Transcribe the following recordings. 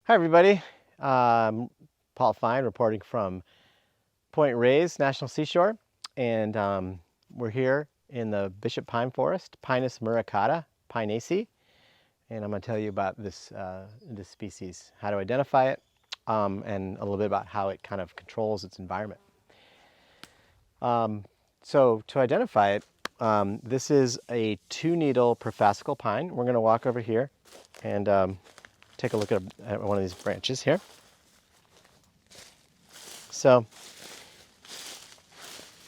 Hi, everybody. Paul Fine reporting from Point Reyes National Seashore, and we're here in the Bishop Pine Forest, Pinus muricata, Pinaceae, and I'm going to tell you about this species, how to identify it, and a little bit about how it kind of controls its environment. So to identify it, this is a two-needle profascical pine. We're going to walk over here and take a look at one of these branches here. So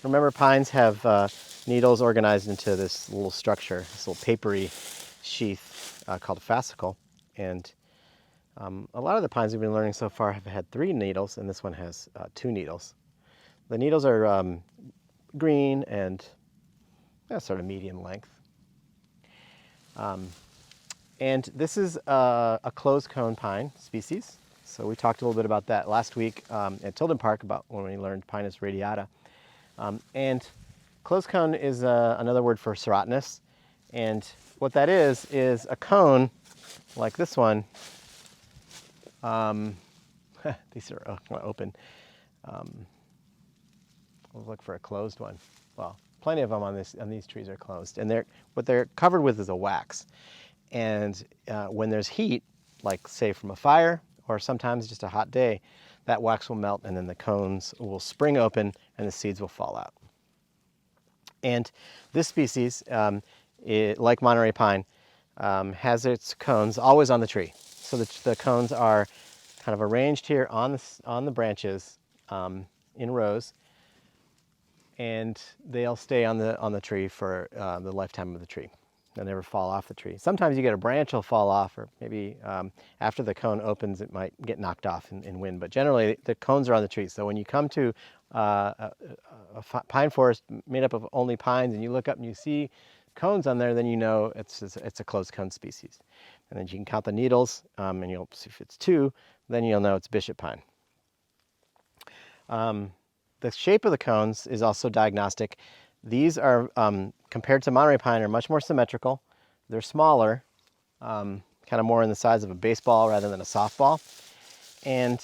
remember, pines have needles organized into this little structure, this little papery sheath called a fascicle. And a lot of the pines we've been learning so far have had 3 needles, and this one has 2 needles. The needles are green and sort of medium length. And this is a closed cone pine species. So we talked a little bit about that last week at Tilden Park about when we learned Pinus radiata. And closed cone is another word for serotinous. And what that is a cone like this one. These are open. We'll look for a closed one. Well, plenty of them on these trees are closed. And what they're covered with is a wax. And when there's heat, like say from a fire or sometimes just a hot day, that wax will melt and then the cones will spring open and the seeds will fall out. And this species, like Monterey pine, has its cones always on the tree. So the cones are kind of arranged here on the branches in rows, and they'll stay on the tree for the lifetime of the tree. They'll never fall off the tree. Sometimes you get a branch will fall off, or maybe after the cone opens, it might get knocked off in wind. But generally, the cones are on the tree. So when you come to a pine forest made up of only pines, and you look up and you see cones on there, then you know it's a closed cone species. And then you can count the needles, and you'll see if it's 2, then you'll know it's bishop pine. The shape of the cones is also diagnostic. These are, compared to Monterey pine, are much more symmetrical. They're smaller, kind of more in the size of a baseball rather than a softball. And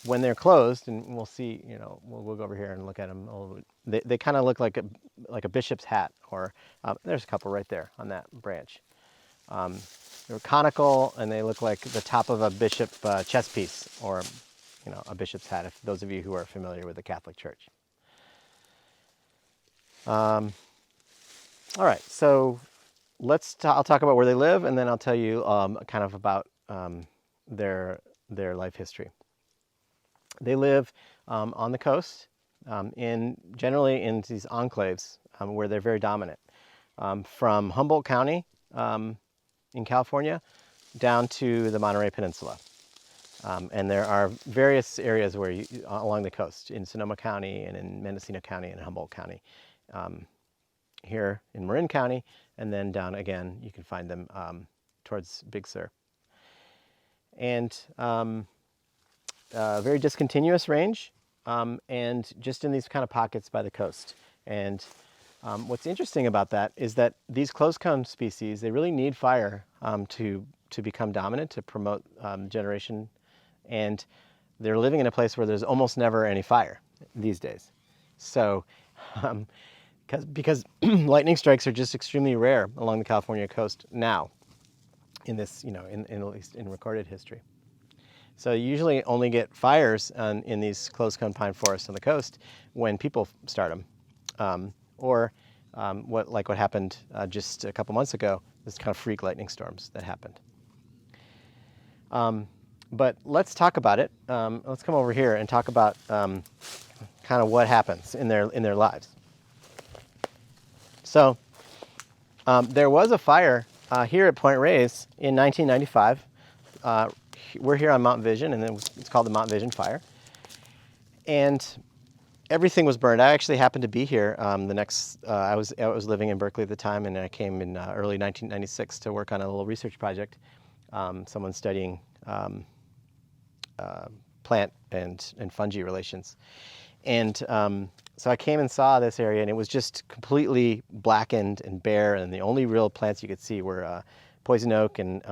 when they're closed, and we'll see, we'll go over here and look at them a little bit. They kind of look like a bishop's hat, or there's a couple right there on that branch. They're conical, and they look like the top of a bishop chess piece, or a bishop's hat, if those of you who are familiar with the Catholic Church. All right, so I'll talk about where they live, and then I'll tell you kind of about their life history. They live on the coast, generally in these enclaves where they're very dominant, from Humboldt County in California down to the Monterey Peninsula. And there are various areas along the coast, in Sonoma County and in Mendocino County and Humboldt County. Here in Marin County, and then down again, you can find them towards Big Sur. And very discontinuous range, and just in these kind of pockets by the coast. And what's interesting about that is that these closed cone species, they really need fire to become dominant, to promote generation. And they're living in a place where there's almost never any fire these days. So, because lightning strikes are just extremely rare along the California coast now, in this, in at least in recorded history. So you usually only get fires in these closed cone pine forests on the coast when people start them, or what happened just a couple months ago, this kind of freak lightning storms that happened. But let's talk about it. Let's come over here and talk about kind of what happens in their lives. So there was a fire here at Point Reyes in 1995. We're here on Mount Vision, and it's called the Mount Vision Fire. And everything was burned. I actually happened to be here. I was living in Berkeley at the time, and I came in early 1996 to work on a little research project. Someone studying plant and fungi relations. And so I came and saw this area, and it was just completely blackened and bare, and the only real plants you could see were poison oak and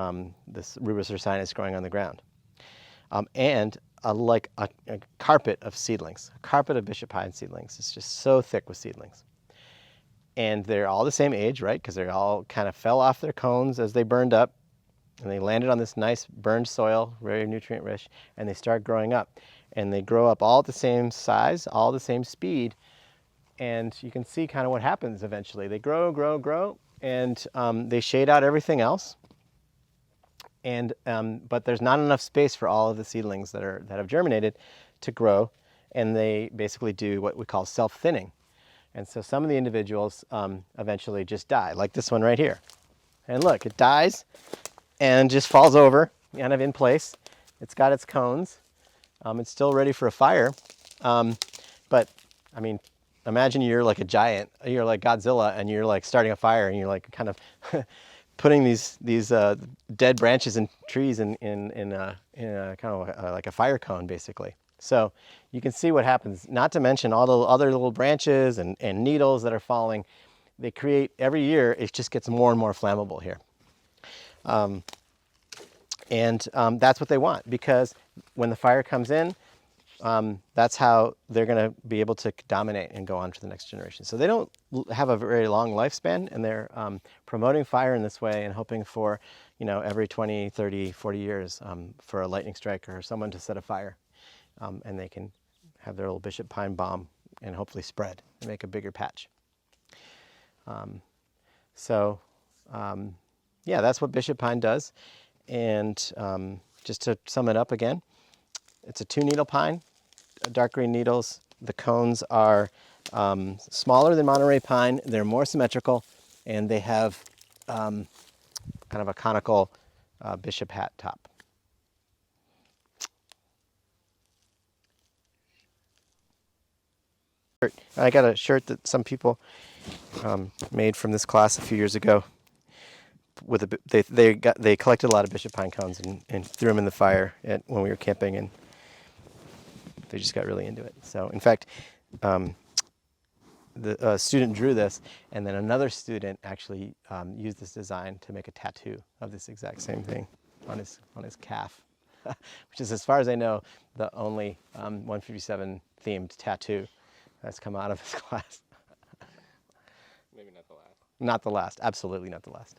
this rubus ursinus growing on the ground. and like a carpet of seedlings, a carpet of bishop pine seedlings. It's just so thick with seedlings. And they're all the same age, right? Because they all kind of fell off their cones as they burned up, and they landed on this nice burned soil, very nutrient rich, and they start growing up. And they grow up all at the same size, all the same speed, and you can see kind of what happens eventually. They grow, grow, grow, and they shade out everything else. And but there's not enough space for all of the seedlings that have germinated to grow, and they basically do what we call self-thinning. And so some of the individuals eventually just die, like this one right here. And look, it dies and just falls over, kind of in place. It's got its cones. It's still ready for a fire. But I mean, imagine you're like a giant, you're like Godzilla, and you're like starting a fire, and you're like kind of putting these dead branches and trees in a kind of like a fire cone, basically. So you can see what happens, not to mention all the other little branches and needles that are falling. They create, every year, it just gets more and more flammable here. That's what they want, because when the fire comes in, that's how they're going to be able to dominate and go on to the next generation. So they don't have a very long lifespan, and they're promoting fire in this way and hoping for, every 20, 30, 40 years for a lightning strike or someone to set a fire. And they can have their little bishop pine bomb and hopefully spread and make a bigger patch. Yeah, that's what bishop pine does. And just to sum it up again, it's a 2-needle pine, dark green needles. The cones are smaller than Monterey pine. They're more symmetrical, and they have kind of a conical bishop hat top. I got a shirt that some people made from this class a few years ago. They collected a lot of bishop pine cones and threw them in the fire when we were camping, and they just got really into it. So in fact, the student drew this, and then another student actually used this design to make a tattoo of this exact same thing on his calf, which is, as far as I know, the only 157 themed tattoo that's come out of this class. Maybe not the last. Not the last, absolutely not the last.